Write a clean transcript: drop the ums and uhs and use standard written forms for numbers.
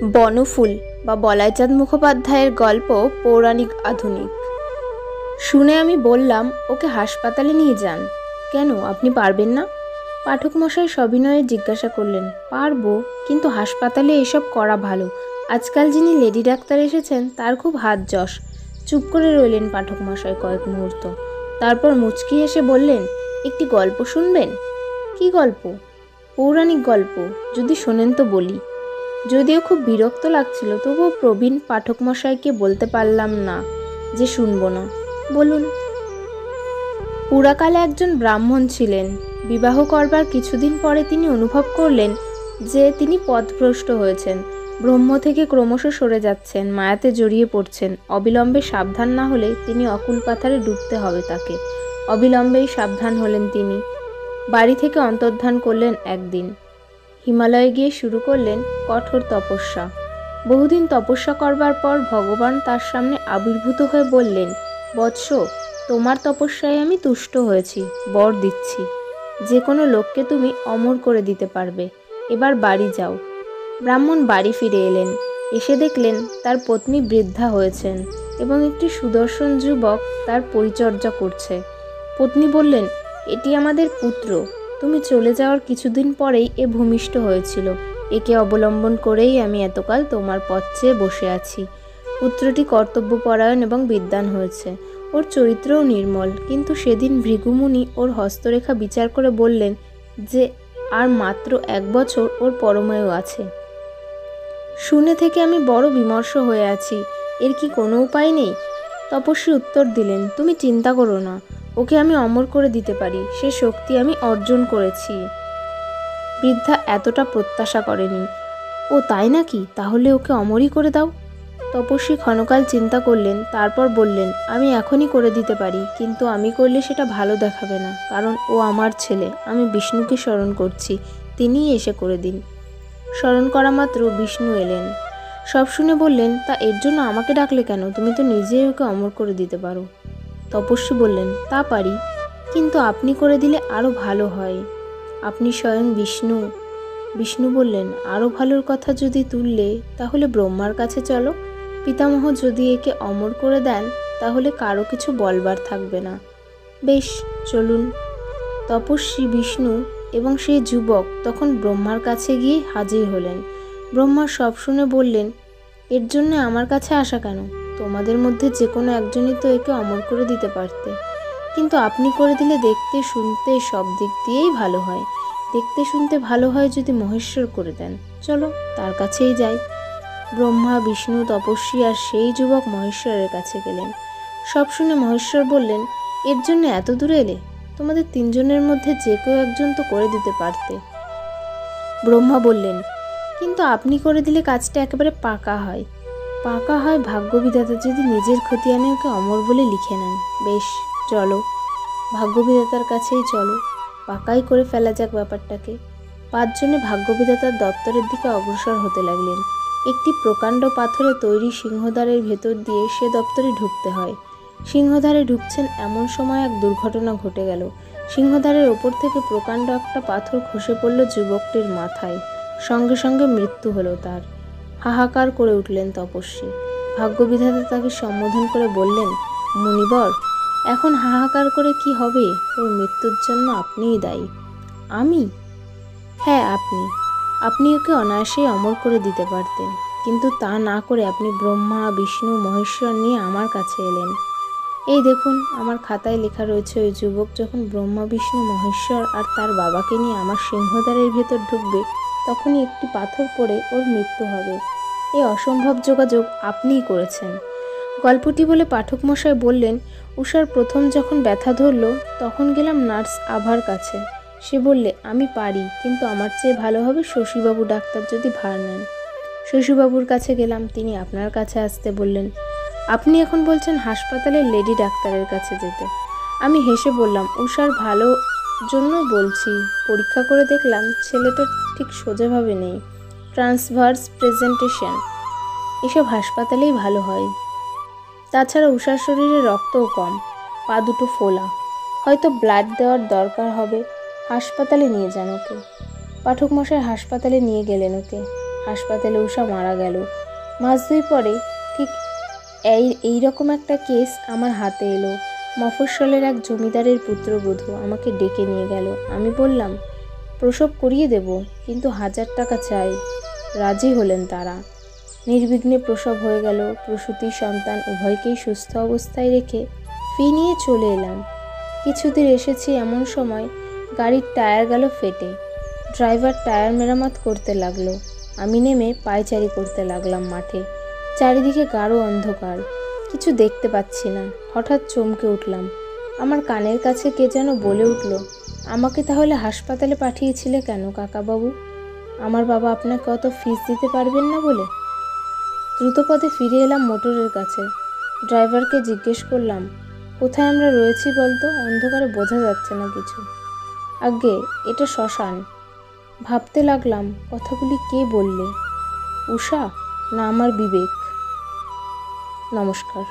বনফুল বা বলাইচাঁদ মুখোপাধ্যায়ের গল্প পৌরাণিক আধুনিক। শুনে আমি বললাম, ওকে হাসপাতালে নিয়ে যান। কেন, আপনি পারবেন না? পাঠক মশাই সবিনয়ে জিজ্ঞাসা করলেন। পারবো, কিন্তু হাসপাতালে এসব করা ভালো। আজকাল যিনি লেডি ডাক্তার এসেছেন তার খুব হাত যশ। চুপ করে রইলেন পাঠক মশাই কয়েক মুহূর্ত। তারপর মুচকি হেসে বললেন, একটি গল্প শুনবেন? কি গল্প? পৌরাণিক গল্প, যদি শোনেন তো বলি। যদিও খুব বিরক্ত লাগছিল, তবুও প্রবীণ পাঠক মশাইকে বলতে পারলাম না যে শুনবো না। বলুন। পুরাকালে একজন ব্রাহ্মণ ছিলেন। বিবাহ করবার কিছুদিন পরে তিনি অনুভব করলেন যে তিনি পথভ্রষ্ট হয়েছেন, ব্রহ্ম থেকে ক্রমশ সরে যাচ্ছেন, মায়াতে জড়িয়ে পড়ছেন। অবিলম্বে সাবধান না হলে তিনি অকুল পাথারে ডুবতে হবে তাকে। অবিলম্বেই সাবধান হলেন তিনি। বাড়ি থেকে অন্তর্ধান করলেন একদিন। হিমালয়ে গিয়ে শুরু করলেন কঠোর তপস্যা। বহুদিন তপস্যা করবার পর ভগবান তার সামনে আবির্ভূত হয়ে বললেন, বৎস, তোমার তপস্যায় আমি তুষ্ট হয়েছি, বর দিচ্ছি। যে কোনো লোককে তুমি অমর করে দিতে পারবে। এবার বাড়ি যাও। ব্রাহ্মণ বাড়ি ফিরে এলেন। এসে দেখলেন তার পত্নী বৃদ্ধা হয়েছেন এবং একটি সুদর্শন যুবক তার পরিচর্যা করছে। পত্নী বললেন, এটি আমাদের পুত্র। তুমি চলে যাওয়ার কিছুদিন পরেই এ ভূমিষ্ঠ হয়েছিল। একে অবলম্বন করেই আমি এতকাল তোমার পথ চেয়ে বসে আছি। পুত্রটি কর্তব্যপরায়ণ এবং বিদ্বান হয়েছে। ওর চরিত্রও নির্মল, কিন্তু সেদিন ভৃগুমুনি ওর হস্তরেখা বিচার করে বললেন যে আর মাত্র 1 বছর ওর পরমায়ু আছে। শুনে থেকে আমি বড় বিমর্ষ হয়ে আছি। এর কি কোনো উপায় নেই? তপস্বী উত্তর দিলেন, তুমি চিন্তা করো না, ওকে আমি অমর করে দিতে পারি। সে শক্তি আমি অর্জন করেছি। বৃদ্ধা এতটা প্রত্যাশা করেনি। ও তাই নাকি? তাহলে ওকে অমরই করে দাও। তপস্বী ক্ষণকাল চিন্তা করলেন, তারপর বললেন, আমি এখনই করে দিতে পারি, কিন্তু আমি করলে সেটা ভালো দেখাবে না, কারণ ও আমার ছেলে। আমি বিষ্ণুকে স্মরণ করছি, তিনিই এসে করে দিন। স্মরণ করা মাত্র বিষ্ণু এলেন। সব শুনে বললেন, তা এর জন্য আমাকে ডাকলে কেন? তুমি তো নিজেই ওকে অমর করে দিতে পারো। তপস্বী বললেন, তা পারি, কিন্তু আপনি করে দিলে আরও ভালো হয়। আপনি স্বয়ং বিষ্ণু। বিষ্ণু বললেন, আরও ভালোর কথা যদি তুললে, তাহলে ব্রহ্মার কাছে চলো। পিতামহ যদি একে অমর করে দেন, তাহলে কারো কিছু বলবার থাকবে না। বেশ, চলুন। তপস্বী বিষ্ণু এবং সেই যুবক তখন ব্রহ্মার কাছে গিয়ে হাজির হলেন। ব্রহ্মা সব শুনে বললেন, এর জন্য আমার কাছে আসা কেন? তোমাদের মধ্যে যে কোনো একজনই তো একে অমর করে দিতে পারতে, কিন্তু আপনি করে দিলে দেখতে শুনতে সব দিক দিয়েই ভালো হয়। দেখতে শুনতে ভালো হয় যদি মহেশ্বর করে দেন। চলো, তার কাছেই যাই। ব্রহ্মা, বিষ্ণু, তপস্বী আর সেই যুবক মহেশ্বরের কাছে গেলেন। সব শুনে মহেশ্বর বললেন, এর জন্য এত দূরে এলে? তোমাদের 3 জনের মধ্যে যে কেউ একজন তো করে দিতে পারতে। ব্রহ্মা বললেন, কিন্তু আপনি করে দিলে কাজটা একেবারে পাকা হয়। পাকা হয় ভাগ্যবিধাতা যদি নিজের খতিয়ানে ওকে অমর বলে লিখে নেন। বেশ, চলো, ভাগ্যবিধাতার কাছেই চলো, পাকাই করে ফেলা যাক ব্যাপারটাকে। 5 জনে ভাগ্যবিধাতার দপ্তরের দিকে অগ্রসর হতে লাগলেন। একটি প্রকাণ্ড পাথরে তৈরি সিংহদ্বারের ভেতর দিয়ে সে দপ্তরে ঢুকতে হয়। সিংহদ্বারে ঢুকছেন এমন সময় এক দুর্ঘটনা ঘটে গেল। সিংহদ্বারের ওপর থেকে প্রকাণ্ড একটা পাথর খসে পড়ল যুবকটির মাথায়। সঙ্গে সঙ্গে মৃত্যু হলো তার। হাহাকার করে উঠলেন তপস্বী। ভাগ্যবিধাতা তাকে সম্বোধন করে বললেন, মুনিবর, এখন হাহাকার করে কি হবে? ওর মৃত্যুর জন্য আপনিই দায়ী। আমি? হ্যাঁ, আপনি ওকে অনায়াসেই অমর করে দিতে পারতেন, কিন্তু তা না করে আপনি ব্রহ্মা, বিষ্ণু, মহেশ্বর নিয়ে আমার কাছে এলেন। এই দেখুন, আমার খাতায় লেখা রয়েছে, ওই যুবক যখন ব্রহ্মা, বিষ্ণু, মহেশ্বর আর তার বাবাকে নিয়ে আমার সিংহদ্বারের ভেতর ঢুকবে, তখনই একটি পাথর পড়ে ওর মৃত্যু হবে। এই অসম্ভব যোগাযোগ আপনিই করেছেন। গল্পটি বলে পাঠক মশাই বললেন, উষার প্রথম যখন ব্যথা ধরল, তখন গেলাম নার্স আভার কাছে। সে বললে, আমি পারি, কিন্তু আমার চেয়ে ভালো হবে শশীবাবু ডাক্তার যদি ভার নেন। শশীবাবুর কাছে গেলাম, তিনি আপনার কাছে আসতে বললেন। আপনি এখন বলছেন হাসপাতালের লেডি ডাক্তারের কাছে যেতে। আমি হেসে বললাম, উষার ভালো জন্য বলছি। পরীক্ষা করে দেখলাম ছেলেটা ঠিক সোজাভাবে নেই। ট্রান্সভার্স প্রেজেন্টেশন, এসব হাসপাতালেই ভালো হয়। তাছাড়া উষার শরীরে রক্তও কম, পা দুটো ফোলা, হয়তো ব্লাড দেওয়ার দরকার হবে। হাসপাতালে নিয়ে যান ওকে। পাঠক মশাই হাসপাতালে নিয়ে গেলেন ওকে। হাসপাতালে উষা মারা গেল। মাস 2 পরে ঠিক এইরকম একটা কেস আমার হাতে এলো। মফস্বলের এক জমিদারের পুত্রবধূ আমাকে ডেকে নিয়ে গেল। আমি বললাম প্রসব করিয়ে দেব, কিন্তু 1000 টাকা চাই। রাজি হলেন তারা। নির্বিঘ্নে প্রসব হয়ে গেল। প্রসূতি সন্তান উভয়কেই সুস্থ অবস্থায় রেখে ফি নিয়ে চলে এলাম। কিছুদিন এসেছি এমন সময় গাড়ির টায়ার গেল ফেটে। ড্রাইভার টায়ার মেরামত করতে লাগলো। আমি নেমে পায়চারি করতে লাগলাম মাঠে। চারিদিকে গাঢ় অন্ধকার, কিছু দেখতে পাচ্ছি না। হঠাৎ চমকে উঠলাম। আমার কানের কাছে কে যেন বলে উঠল, আমাকে তাহলে হাসপাতালে পাঠিয়েছিলে কেন কাকাবাবু? আমার বাবা আপনাকে অত ফিস দিতে পারবেন না বলে? দ্রুতপদে ফিরে এলাম মোটরের কাছে। ড্রাইভারকে জিজ্ঞেস করলাম, কোথায় আমরা রয়েছি বলতো? অন্ধকারে বোঝা যাচ্ছে না কিছু। আজ্ঞে, এটা শ্মশান। ভাবতে লাগলাম, কথাগুলি কে বললে? উষা না আমার বিবেক? নমস্কার।